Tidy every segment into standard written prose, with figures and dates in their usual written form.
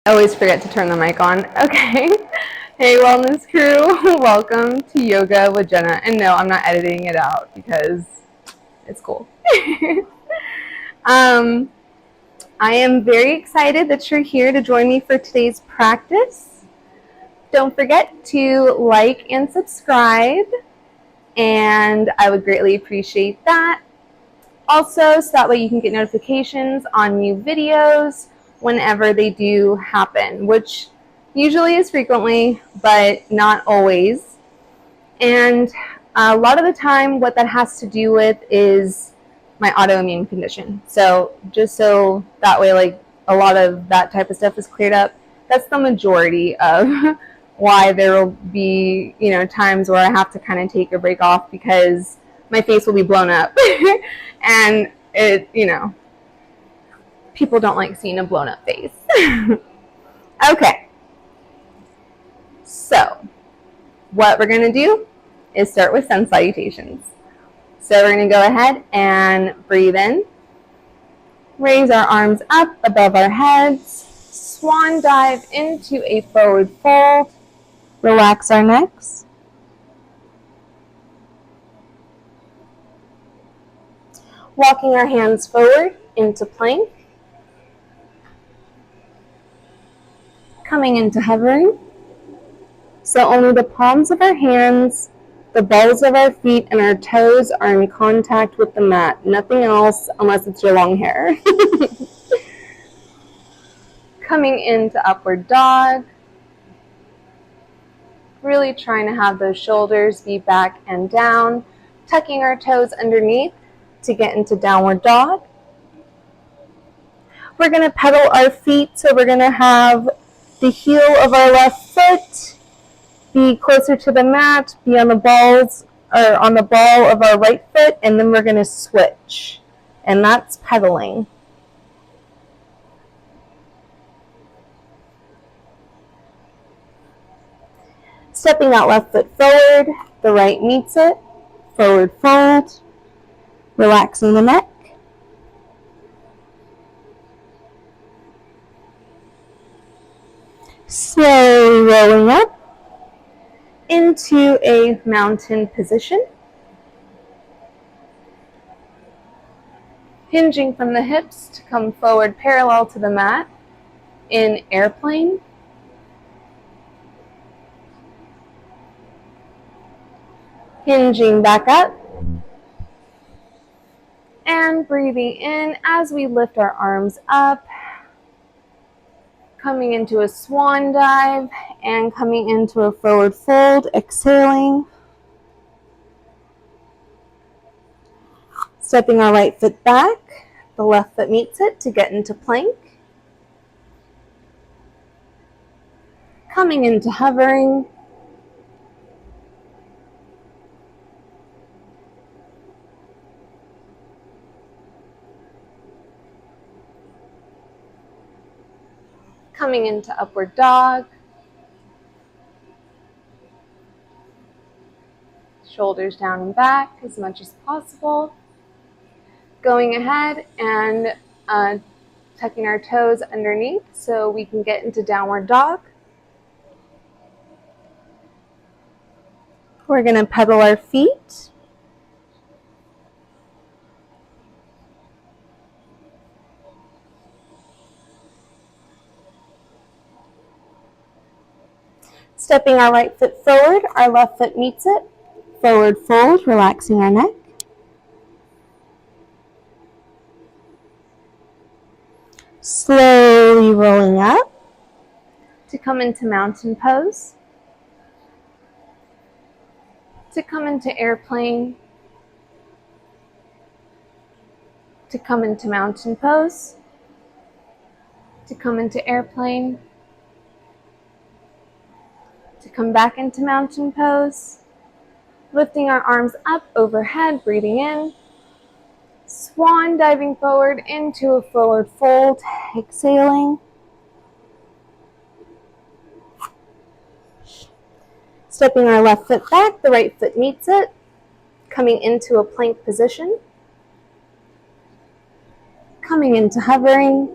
I always forget to turn the mic on. Okay. Hey, wellness crew. Welcome to Yoga with Jenna. And no, I'm not editing it out because it's cool. I am very excited that you're here to join me for today's practice. Don't forget to like and subscribe, and I would greatly appreciate that. Also, so that way you can get notifications on new videos whenever they do happen, which usually is frequently, but not always. And a lot of the time, what that has to do with is my autoimmune condition. So just so that way, like, a lot of that type of stuff is cleared up. That's the majority of why there will be, times where I have to kind of take a break off because my face will be blown up. And it, people don't like seeing a blown up face. Okay. So what we're going to do is start with sun salutations. So we're going to go ahead and breathe in. Raise our arms up above our heads. Swan dive into a forward fold. Relax our necks. Walking our hands forward into plank. Coming into hovering. So only the palms of our hands, the balls of our feet, and our toes are in contact with the mat. Nothing else unless it's your long hair. Coming into upward dog. Really trying to have those shoulders be back and down. Tucking our toes underneath to get into downward dog. We're going to pedal our feet, so we're going to have the heel of our left foot be closer to the mat, be on the balls or on the ball of our right foot, and then we're going to switch. And that's pedaling. Stepping that left foot forward, the right meets it, forward fold, relaxing the neck. Slowly rolling up into a mountain position. Hinging from the hips to come forward parallel to the mat in airplane. Hinging back up. And breathing in as we lift our arms up. Coming into a swan dive and coming into a forward fold, exhaling. Stepping our right foot back, the left foot meets it to get into plank. Coming into hovering. Coming into upward dog. Shoulders down and back as much as possible. Going ahead and tucking our toes underneath so we can get into downward dog. We're going to pedal our feet. Stepping our right foot forward, our left foot meets it. Forward fold, relaxing our neck. Slowly rolling up to come into mountain pose. To come into airplane. To come into mountain pose. To come into airplane. To come back into mountain pose. Lifting our arms up overhead, breathing in. Swan diving forward into a forward fold, exhaling. Stepping our left foot back, the right foot meets it. Coming into a plank position. Coming into hovering.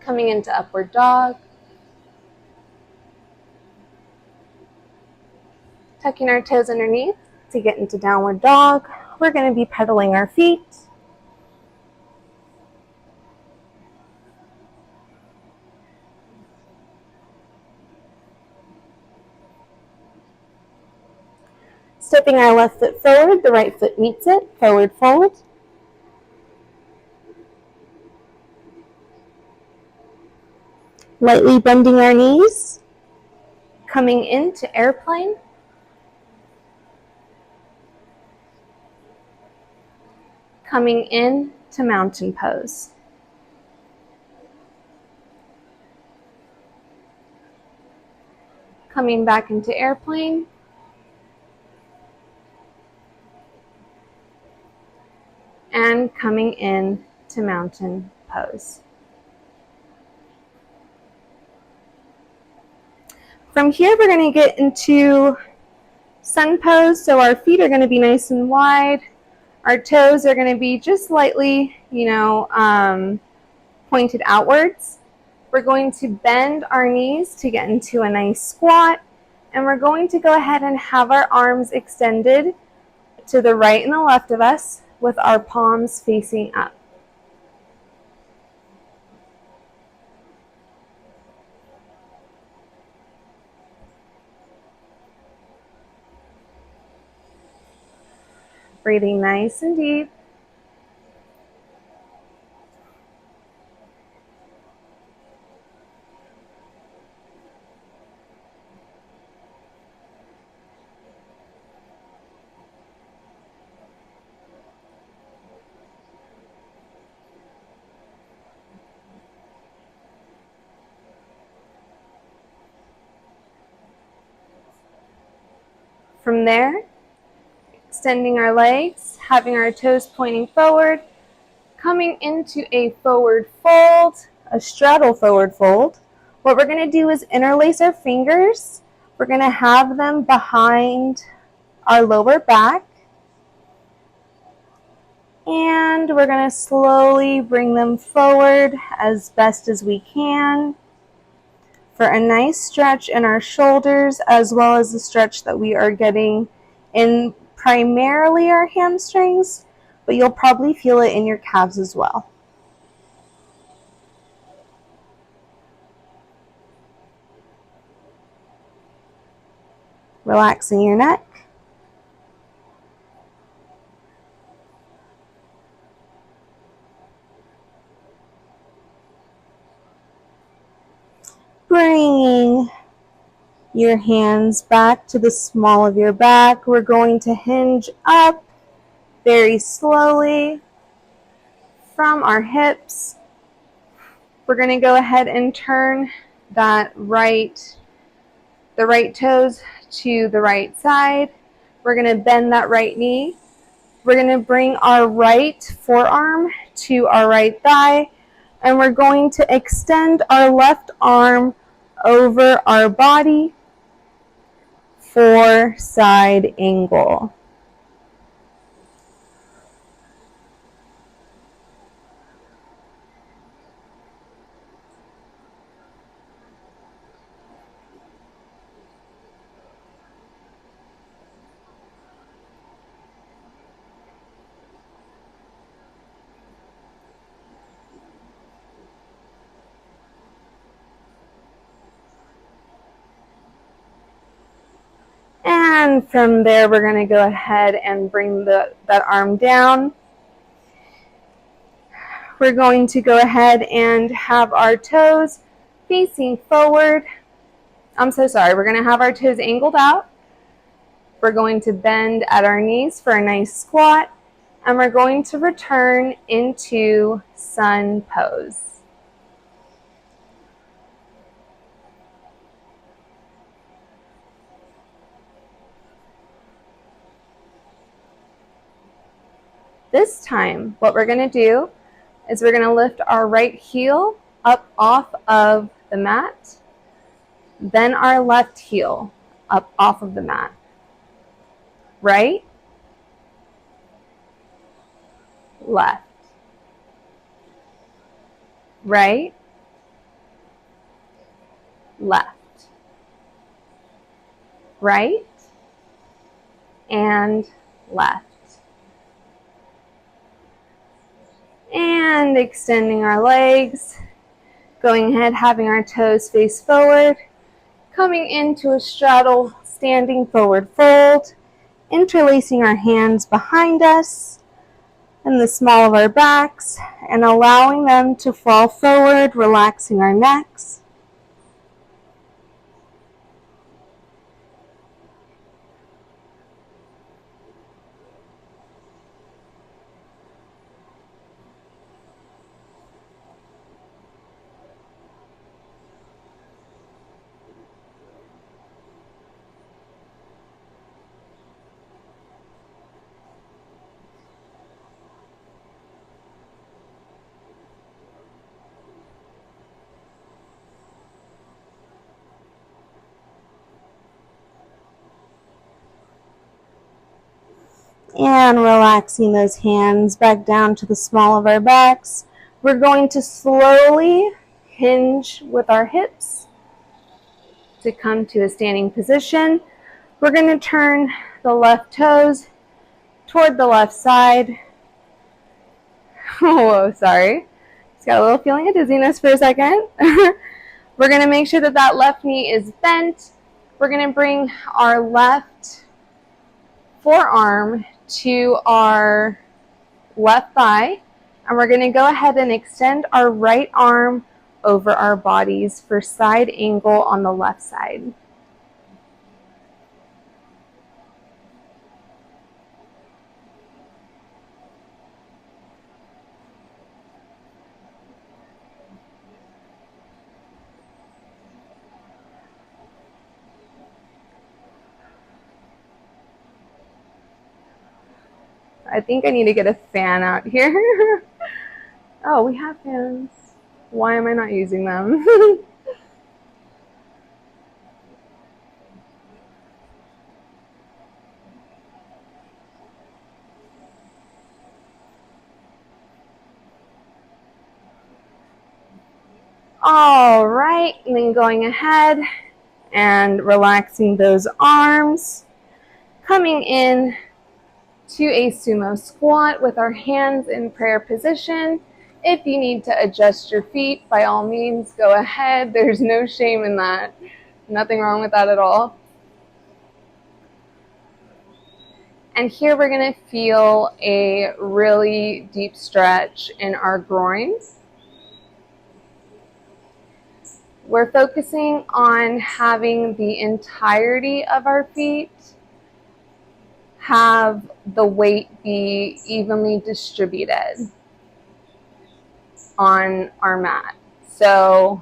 coming into upward dog, tucking our toes underneath to get into downward dog. We're going to be pedaling our feet. Stepping our left foot forward, the right foot meets it, forward fold. Lightly bending our knees, coming into airplane. Coming in to mountain pose. Coming back into airplane. And coming in to mountain pose. From here, we're going to get into sun pose. So our feet are going to be nice and wide. Our toes are going to be just slightly, pointed outwards. We're going to bend our knees to get into a nice squat. And we're going to go ahead and have our arms extended to the right and the left of us with our palms facing up. Breathing nice and deep. From there, extending our legs, having our toes pointing forward, coming into a forward fold, a straddle forward fold. What we're going to do is interlace our fingers. We're going to have them behind our lower back. And we're going to slowly bring them forward as best as we can for a nice stretch in our shoulders, as well as the stretch that we are getting in primarily our hamstrings, but you'll probably feel it in your calves as well. Relaxing your neck. Bringing your hands back to the small of your back. We're going to hinge up very slowly from our hips. We're going to go ahead and turn the right toes to the right side. We're going to bend that right knee. We're going to bring our right forearm to our right thigh, and we're going to extend our left arm over our body for side angle. And from there, we're going to go ahead and bring that arm down. We're going to go ahead and have our toes facing forward. We're going to have our toes angled out. We're going to bend at our knees for a nice squat. And we're going to return into sun pose. This time, what we're going to do is we're going to lift our right heel up off of the mat, then our left heel up off of the mat. Right, left, right, left, right, and left. And extending our legs, going ahead, having our toes face forward, coming into a straddle standing forward fold, interlacing our hands behind us in the small of our backs and allowing them to fall forward, relaxing our necks. And relaxing those hands back down to the small of our backs. We're going to slowly hinge with our hips to come to a standing position. We're going to turn the left toes toward the left side. Oh, sorry. Just got a little feeling of dizziness for a second. We're going to make sure that that left knee is bent. We're going to bring our left forearm to our left thigh, and we're going to go ahead and extend our right arm over our bodies for side angle on the left side. I think I need to get a fan out here. Oh, we have fans. Why am I not using them? All right, and then going ahead and relaxing those arms, coming in to a sumo squat with our hands in prayer position. If you need to adjust your feet, by all means, go ahead. There's no shame in that. Nothing wrong with that at all. And here we're going to feel a really deep stretch in our groins. We're focusing on having the entirety of our feet have the weight be evenly distributed on our mat. So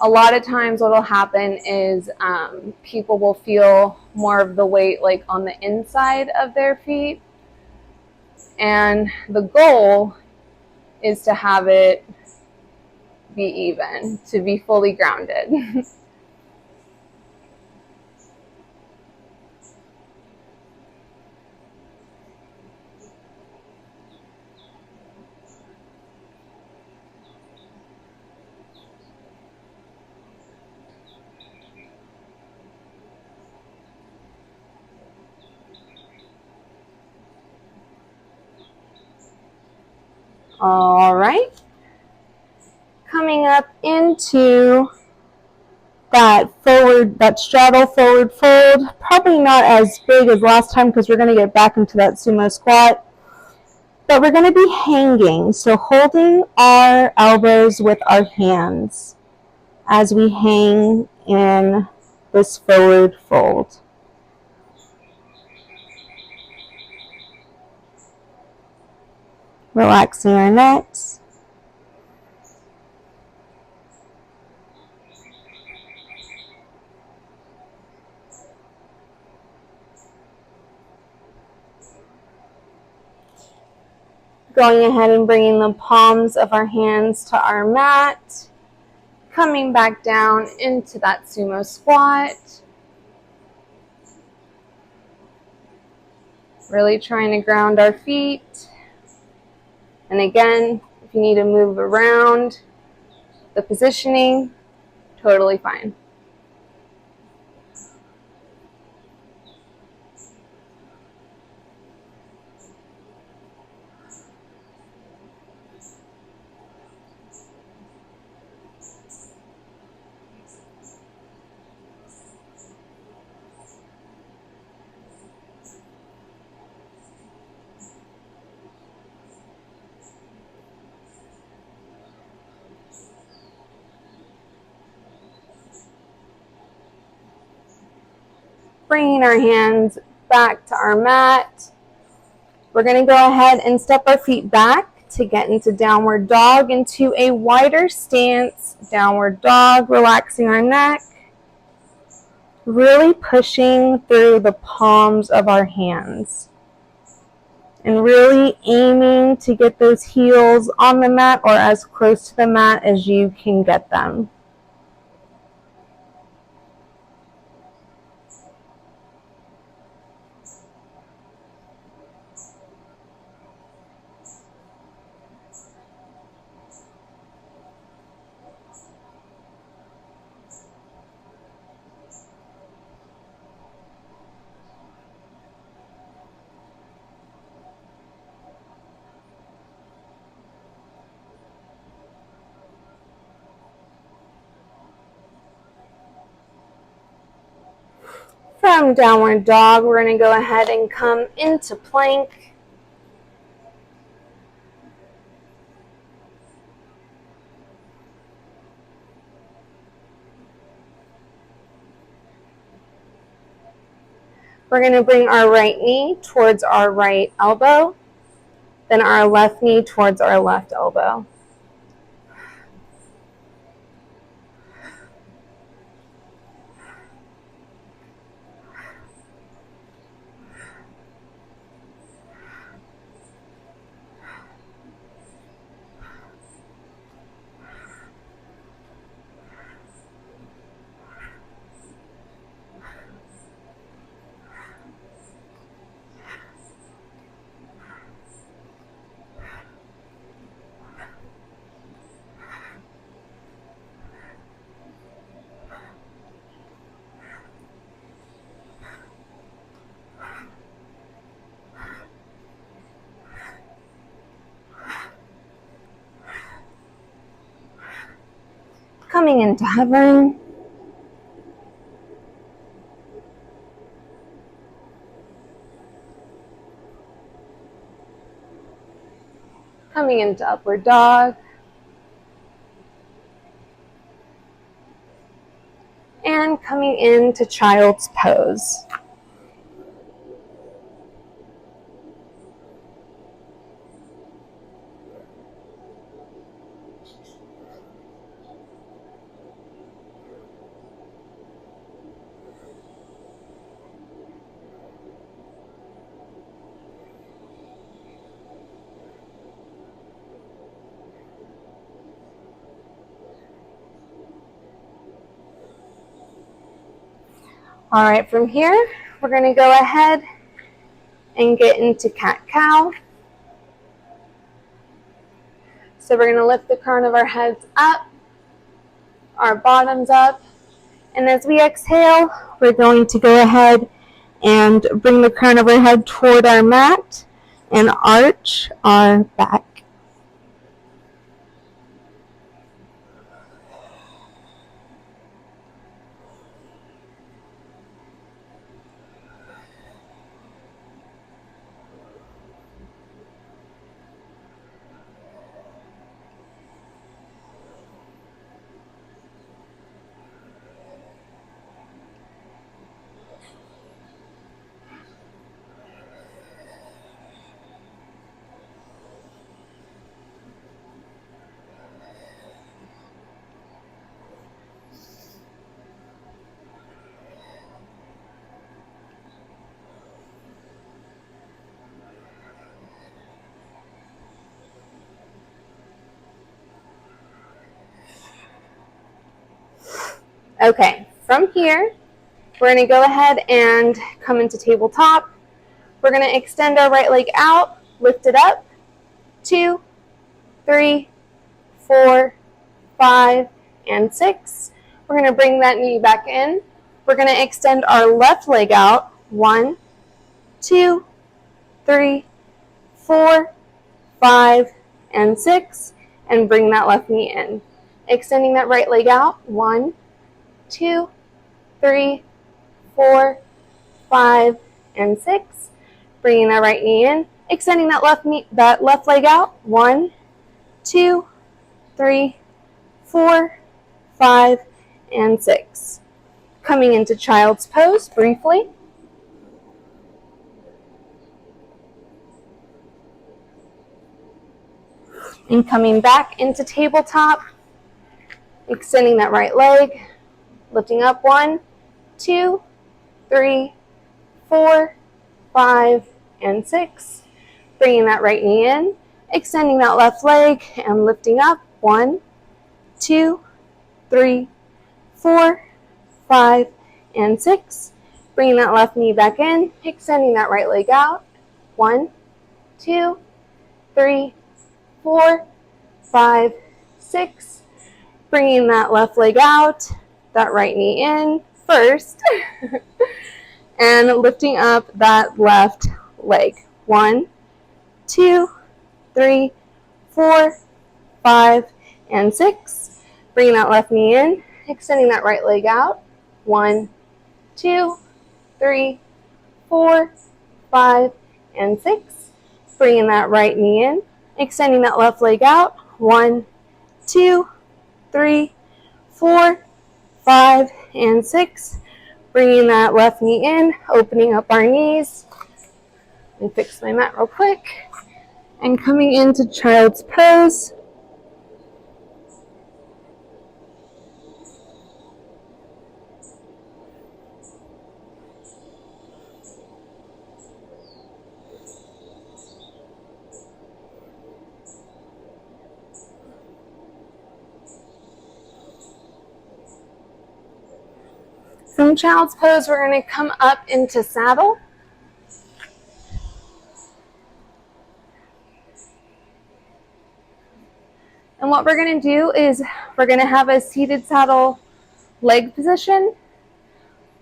a lot of times what will happen is people will feel more of the weight like on the inside of their feet. And the goal is to have it be even, to be fully grounded. All right. Coming up into that straddle forward fold. Probably not as big as last time because we're going to get back into that sumo squat. But we're going to be hanging, so holding our elbows with our hands as we hang in this forward fold. Relaxing our necks. Going ahead and bringing the palms of our hands to our mat. Coming back down into that sumo squat. Really trying to ground our feet. And again, if you need to move around the positioning, totally fine. Bringing our hands back to our mat. We're going to go ahead and step our feet back to get into downward dog, into a wider stance, downward dog, relaxing our neck, really pushing through the palms of our hands, and really aiming to get those heels on the mat or as close to the mat as you can get them. From downward dog, we're going to go ahead and come into plank. We're going to bring our right knee towards our right elbow, then our left knee towards our left elbow. Coming into hovering. Coming into upward dog. And coming into child's pose. All right, from here, we're going to go ahead and get into cat-cow. So we're going to lift the crown of our heads up, our bottoms up, and as we exhale, we're going to go ahead and bring the crown of our head toward our mat and arch our back. Okay, from here, we're going to go ahead and come into tabletop. We're going to extend our right leg out, lift it up, 2, 3, 4, 5, and 6. We're going to bring that knee back in. We're going to extend our left leg out. 1, 2, 3, 4, 5, and 6. And bring that left knee in. Extending that right leg out. 1, 2, 3, 4, 5, and 6. Bringing that right knee in. Extending that left leg out. 1, 2, 3, 4, 5, and 6. Coming into child's pose briefly. And coming back into tabletop. Extending that right leg. Lifting up. 1, 2, 3, 4, 5, and 6. Bringing that right knee in. Extending that left leg and lifting up. 1, 2, 3, 4, 5, and 6. Bringing that left knee back in. Extending that right leg out. 1, 2, 3, 4, 5, 6. Bringing that left leg out. That right knee in first. And lifting up that left leg. 1, 2, 3, 4, 5, and 6. Bringing that left knee in. Extending that right leg out. 1, 2, 3, 4, 5, and 6. Bringing that right knee in. Extending that left leg out. 1, 2, 3, 4, 5, and 6. Bringing that left knee in. Opening up our knees. Let me fix my mat real quick. And coming into child's pose. From child's pose, we're going to come up into saddle. And what we're going to do is we're going to have a seated saddle leg position,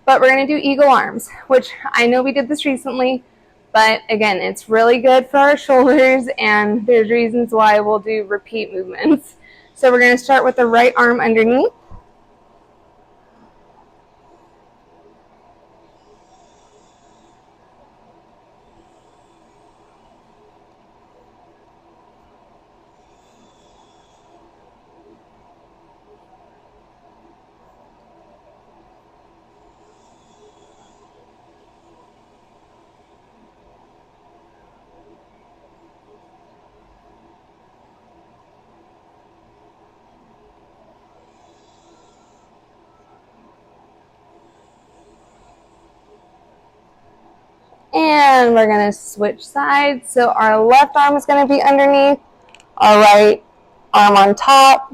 but we're going to do eagle arms, which I know we did this recently, but again, it's really good for our shoulders, and there's reasons why we'll do repeat movements. So we're going to start with the right arm underneath. And we're going to switch sides. So our left arm is going to be underneath, our right arm on top.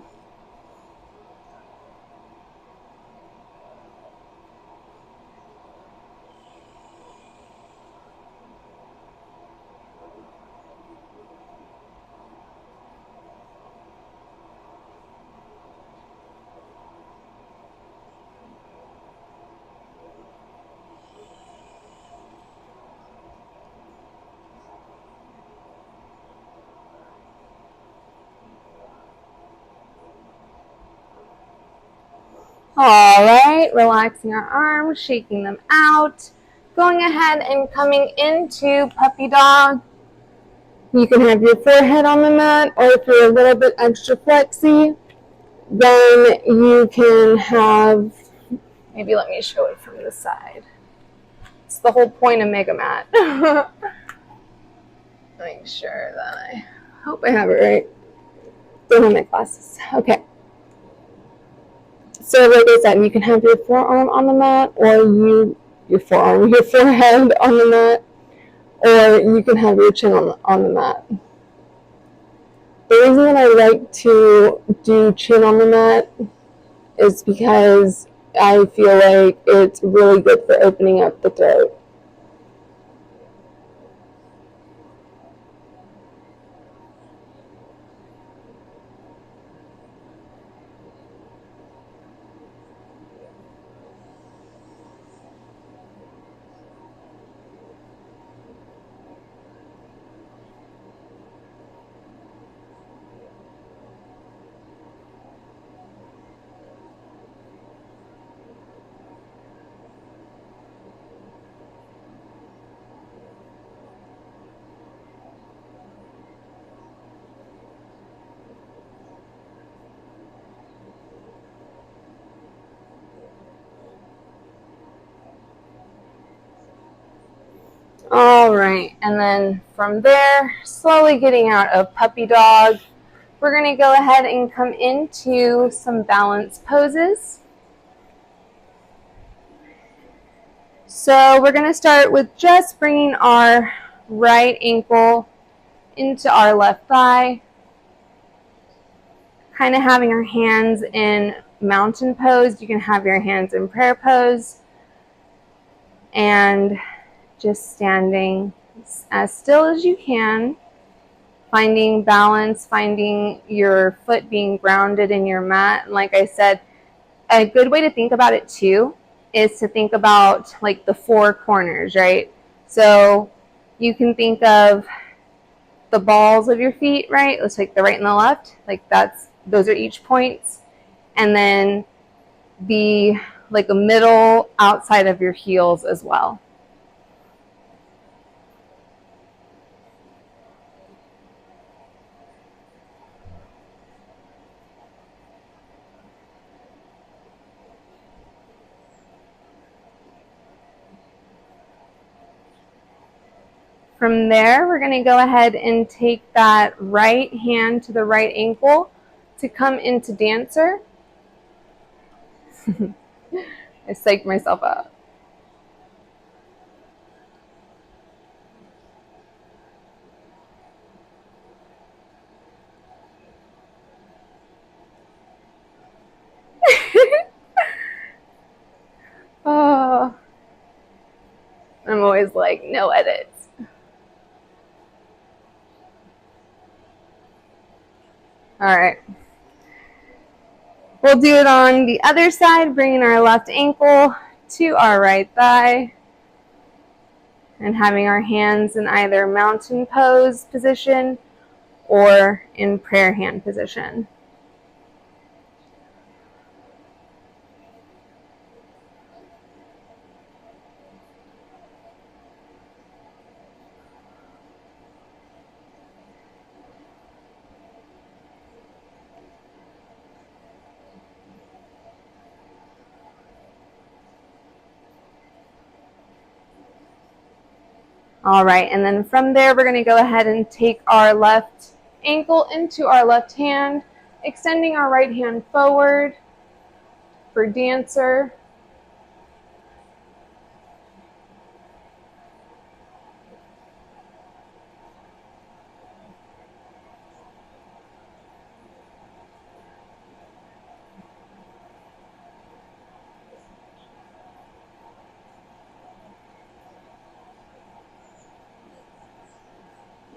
All right, relaxing our arms, shaking them out. Going ahead and coming into puppy dog. You can have your forehead on the mat, or if you're a little bit extra flexy, then you can have, maybe let me show it from the side. It's the whole point of Mega Mat. Make sure that I hope I have it right. Don't have my glasses. Okay. So like I said, you can have your forearm on the mat, or your forehead on the mat, or you can have your chin on the mat. The reason that I like to do chin on the mat is because I feel like it's really good for opening up the throat. All right, and then from there, slowly getting out of puppy dog, we're going to go ahead and come into some balance poses. So we're going to start with just bringing our right ankle into our left thigh, kind of having our hands in mountain pose. You can have your hands in prayer pose, and just standing as still as you can, finding balance, finding your foot being grounded in your mat. And like I said, a good way to think about it too is to think about like the four corners, right? So you can think of the balls of your feet, right? Let's take the right and the left, like those are each points. And then the like a middle outside of your heels as well. From there, we're going to go ahead and take that right hand to the right ankle to come into dancer. I psyched myself up. Oh, I'm always like, no edits. All right. We'll do it on the other side, bringing our left ankle to our right thigh and having our hands in either mountain pose position or in prayer hand position. All right, and then from there, we're going to go ahead and take our left ankle into our left hand, extending our right hand forward for dancer.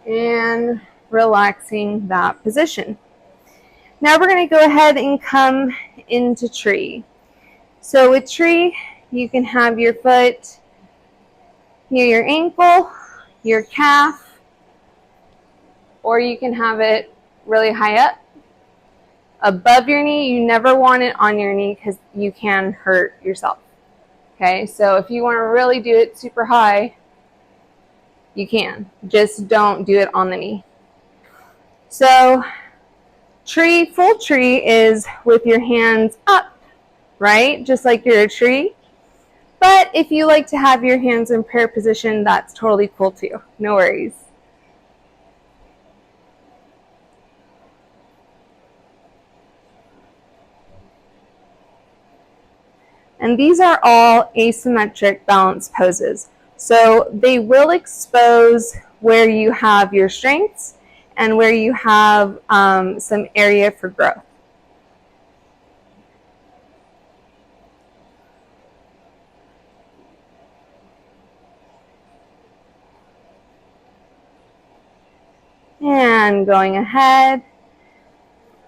And relaxing that position. Now we're going to go ahead and come into tree. So with tree, you can have your foot near your ankle, your calf, or you can have it really high up above your knee. You never want it on your knee because you can hurt yourself. Okay, so if you want to really do it super high, you can. Just don't do it on the knee. So tree, full tree is with your hands up, right? Just like you're a tree. But if you like to have your hands in prayer position, that's totally cool too. No worries. And these are all asymmetric balance poses. So they will expose where you have your strengths and where you have some area for growth. And going ahead,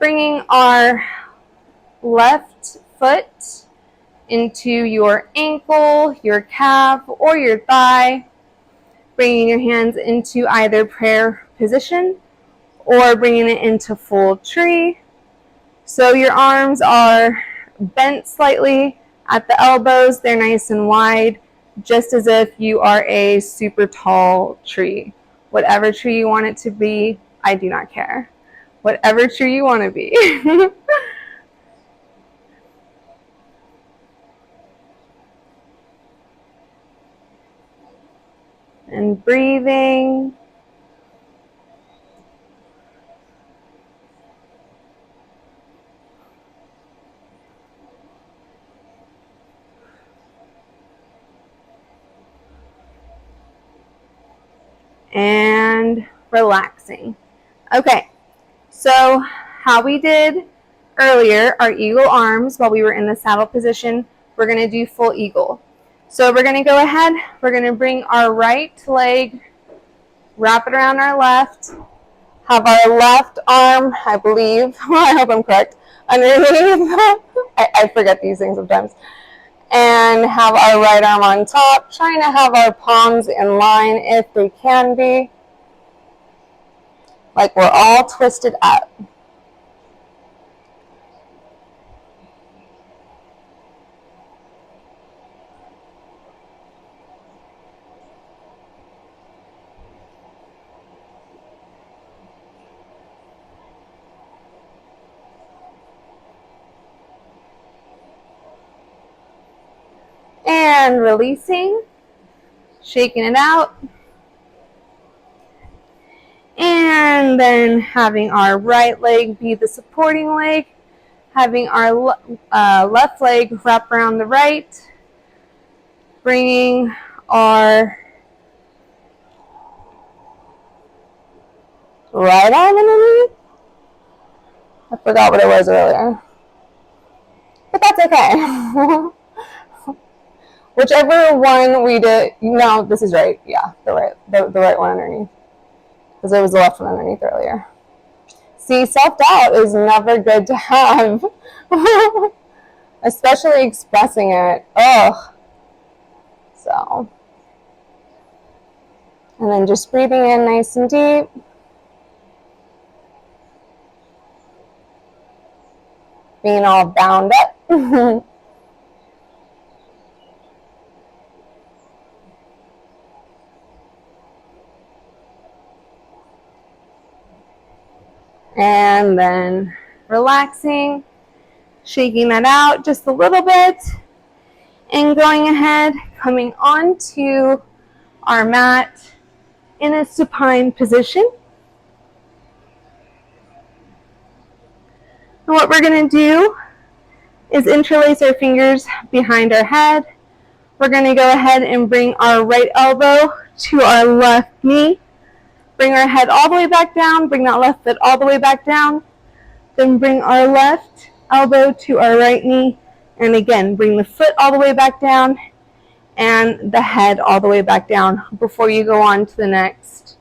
bringing our left foot into your ankle, your calf, or your thigh, bringing your hands into either prayer position or bringing it into full tree. So your arms are bent slightly at the elbows. They're nice and wide, just as if you are a super tall tree. Whatever tree you want it to be, I do not care. Whatever tree you want to be. And breathing. And relaxing. Okay, so how we did earlier, our eagle arms while we were in the saddle position, we're going to do full eagle. So we're going to go ahead, we're going to bring our right leg, wrap it around our left, have our left arm, I believe, I hope I'm correct, underneath, I forget these things sometimes, and have our right arm on top, trying to have our palms in line if they can be, like we're all twisted up. And releasing, shaking it out. And then having our right leg be the supporting leg, having our left leg wrap around the right, bringing our right arm underneath. I forgot what it was earlier, but that's okay. Whichever one we did, no, this is right. Yeah, the right one underneath, because it was the left one underneath earlier. See, self-doubt is never good to have, especially expressing it. Ugh. So, and then just breathing in nice and deep. Being all bound up. And then relaxing, shaking that out just a little bit, and going ahead, coming onto our mat in a supine position. And what we're going to do is interlace our fingers behind our head. We're going to go ahead and bring our right elbow to our left knee. Bring our head all the way back down. Bring that left foot all the way back down. Then bring our left elbow to our right knee. And again, bring the foot all the way back down and the head all the way back down before you go on to the next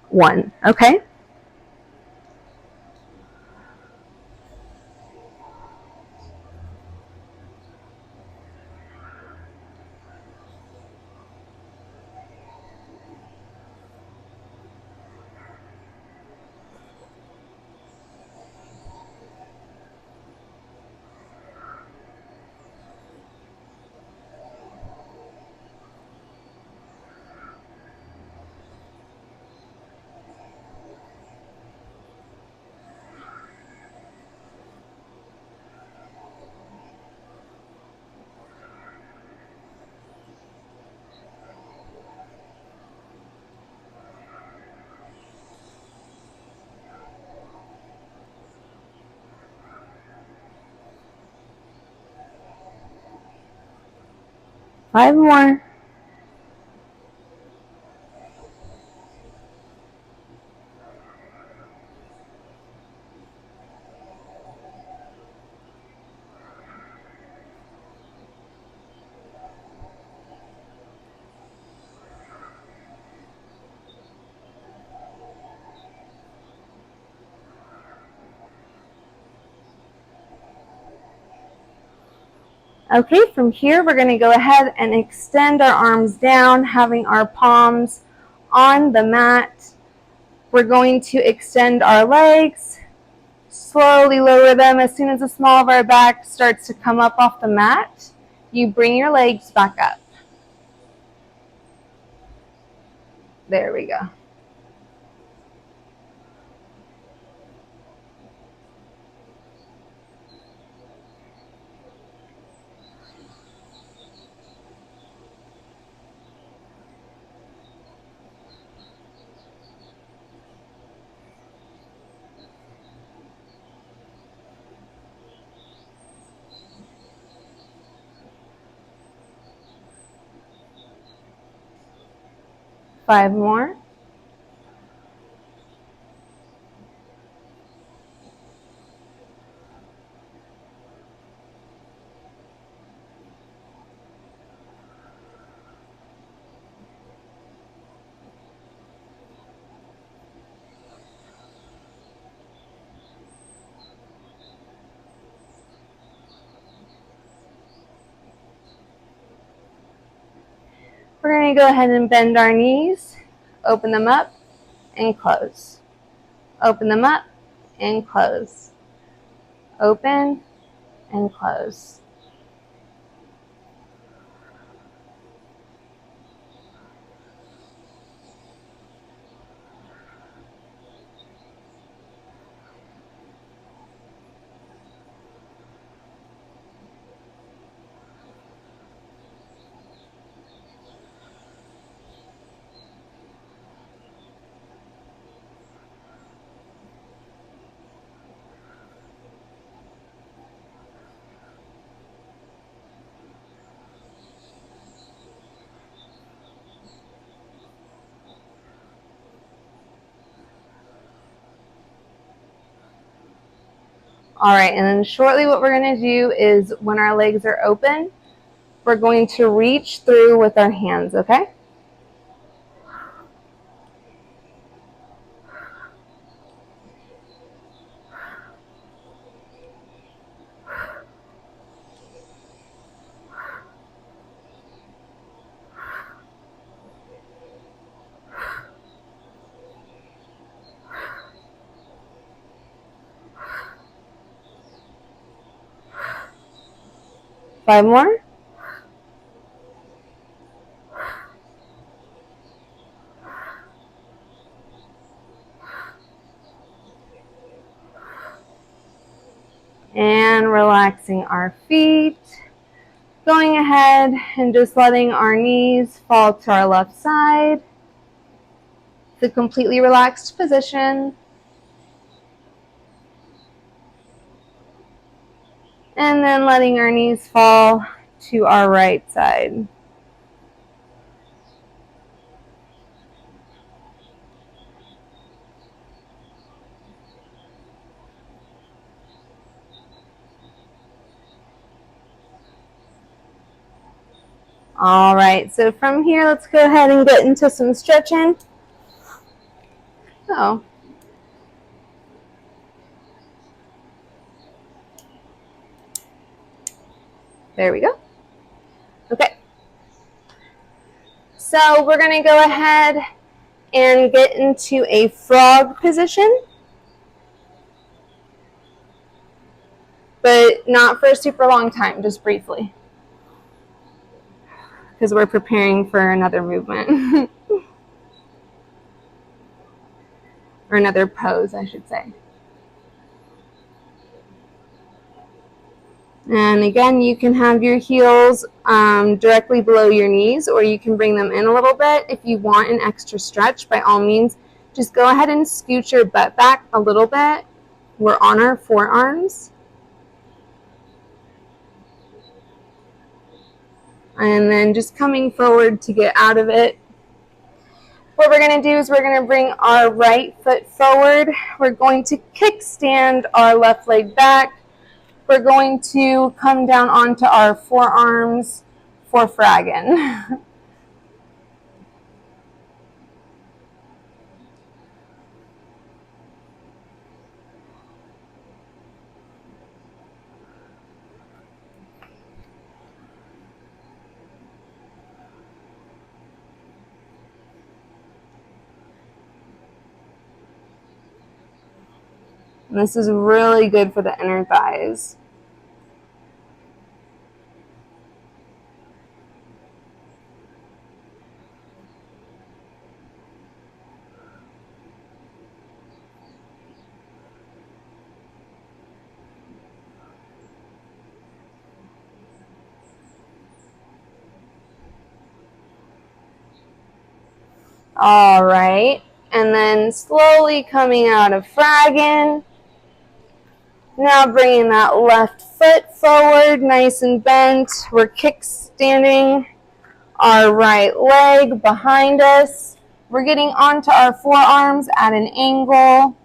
one. Okay? Five more. Okay, from here we're going to go ahead and extend our arms down, having our palms on the mat. We're going to extend our legs, slowly lower them. As soon as the small of our back starts to come up off the mat, you bring your legs back up. There we go. 5 more. We're going to go ahead and bend our knees, open them up and close. Open them up and close. Open and close. All right, and then shortly what we're going to do is when our legs are open, we're going to reach through with our hands, okay? Five more. And relaxing our feet. Going ahead and just letting our knees fall to our left side. It's a completely relaxed position. And then letting our knees fall to our right side. All right, so from here, let's go ahead and get into some stretching. So, there we go. Okay. So we're going to go ahead and get into a frog position, but not for a super long time, just briefly, because we're preparing for another movement, or another pose, I should say. And again, you can have your heels directly below your knees, or you can bring them in a little bit. If you want an extra stretch, by all means, just go ahead and scoot your butt back a little bit. We're on our forearms. And then just coming forward to get out of it. What we're going to do is we're going to bring our right foot forward. We're going to kickstand our left leg back. We're going to come down onto our forearms for fragging. And this is really good for the inner thighs. All right, and then slowly coming out of fragging. Now bringing that left foot forward, nice and bent. We're kickstanding our right leg behind us. We're getting onto our forearms at an angle.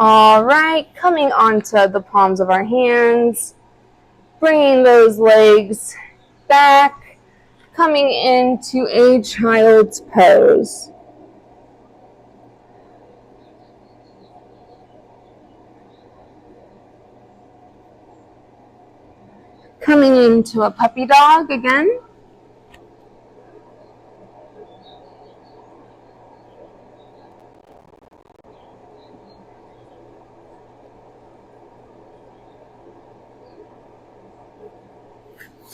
All right, coming onto the palms of our hands, bringing those legs back, coming into a child's pose. Coming into a puppy dog again.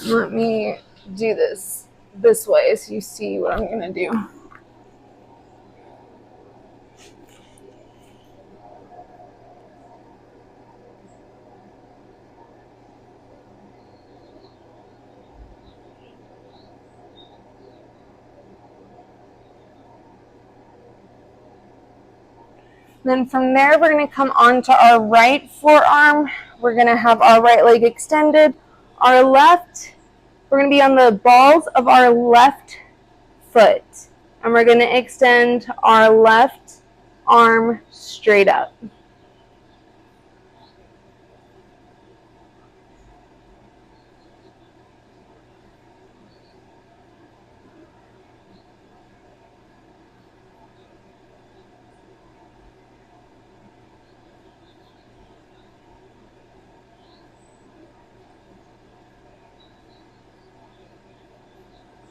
Let me do this way so you see what I'm going to do. Then from there, we're going to come onto our right forearm. We're going to have our right leg extended. Our left, we're going to be on the balls of our left foot. And we're going to extend our left arm straight up.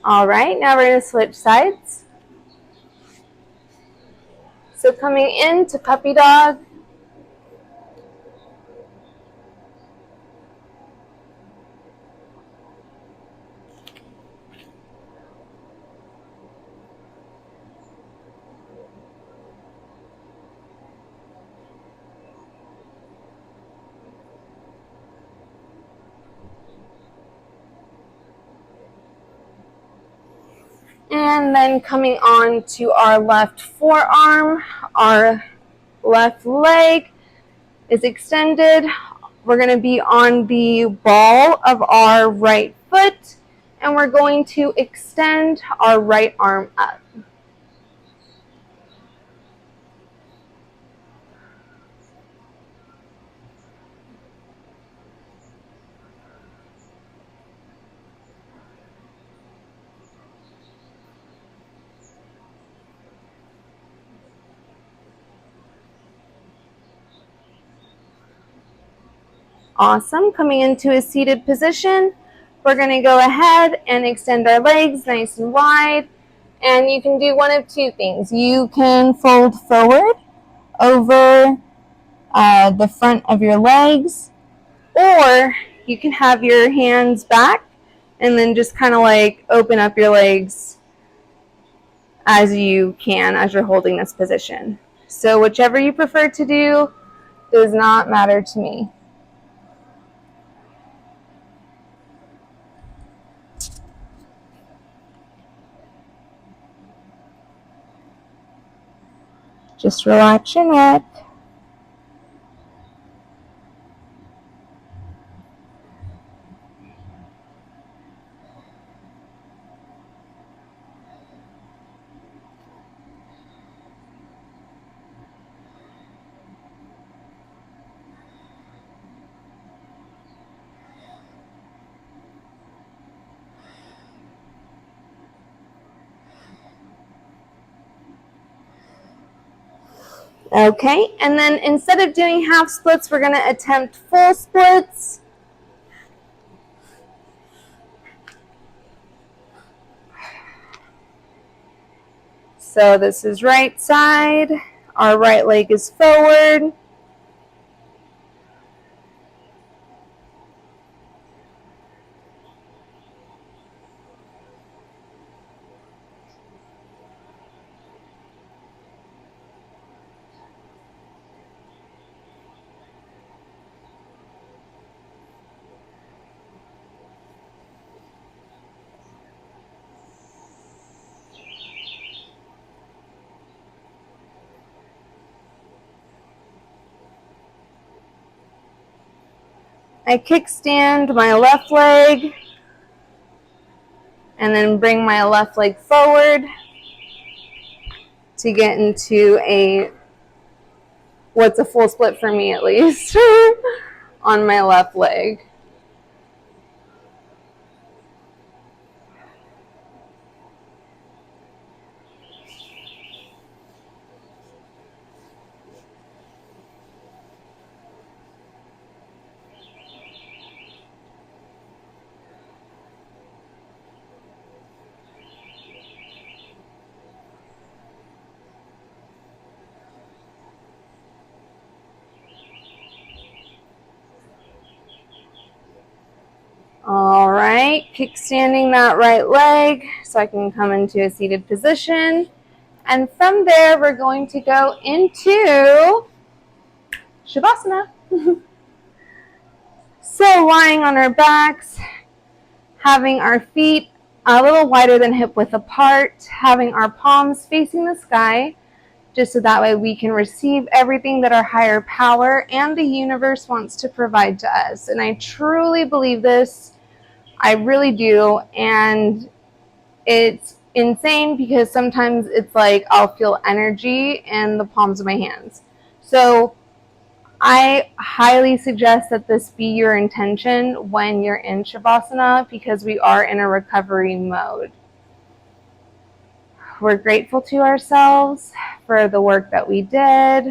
All right, now we're going to switch sides. So coming into puppy dog. And then coming on to our left forearm, our left leg is extended. We're going to be on the ball of our right foot, and we're going to extend our right arm up. Awesome. Coming into a seated position, we're going to go ahead and extend our legs nice and wide. And you can do one of two things. You can fold forward over the front of your legs, or you can have your hands back and then just kind of like open up your legs as you can as you're holding this position. So whichever you prefer to do does not matter to me. Just relax your neck. Okay, and then instead of doing half splits, we're going to attempt full splits. So this is right side, our right leg is forward, I kickstand my left leg and then bring my left leg forward to get into what's a full split for me at least, on my left leg. All right, kickstanding that right leg so I can come into a seated position. And from there, we're going to go into Savasana. So lying on our backs, having our feet a little wider than hip width apart, having our palms facing the sky, just so that way we can receive everything that our higher power and the universe wants to provide to us. And I truly believe this. I really do. And it's insane because sometimes it's like I'll feel energy in the palms of my hands. So I highly suggest that this be your intention when you're in Shavasana, because we are in a recovery mode. We're grateful to ourselves for the work that we did.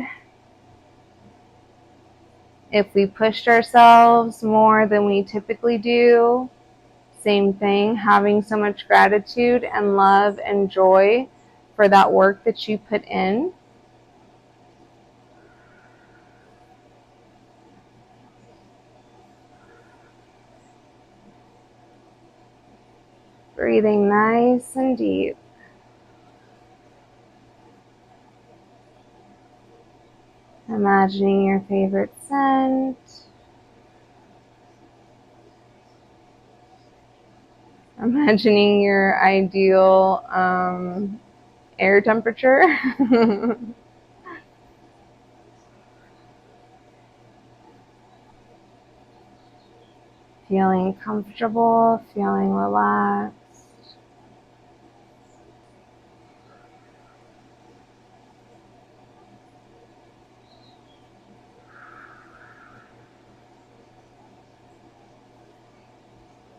If we pushed ourselves more than we typically do, same thing, having so much gratitude and love and joy for that work that you put in. Breathing nice and deep. Imagining your favorite scent. Imagining your ideal air temperature. Feeling comfortable, feeling relaxed.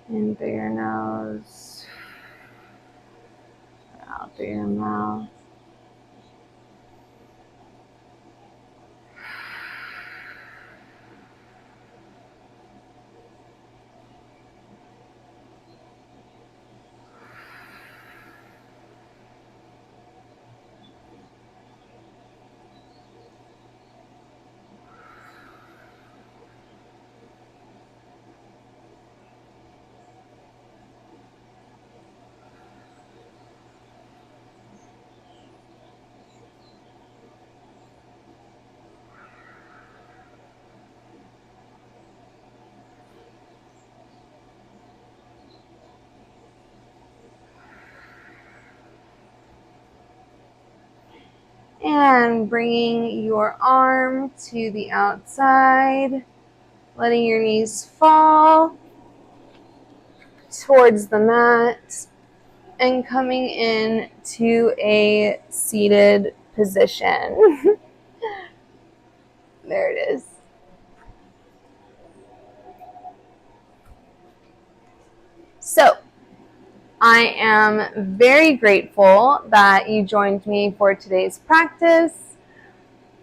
In through your nose, out through your mouth. And bringing your arm to the outside, letting your knees fall towards the mat, and coming in to a seated position. There it is. So, I am very grateful that you joined me for today's practice.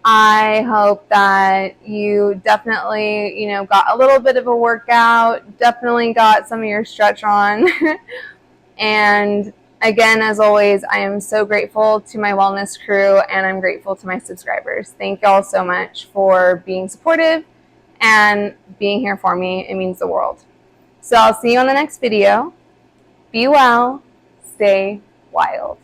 I hope that you definitely, got a little bit of a workout, definitely got some of your stretch on. And again, as always, I am so grateful to my wellness crew, and I'm grateful to my subscribers. Thank you all so much for being supportive and being here for me. It means the world. So I'll see you on the next video. Be well, stay wild.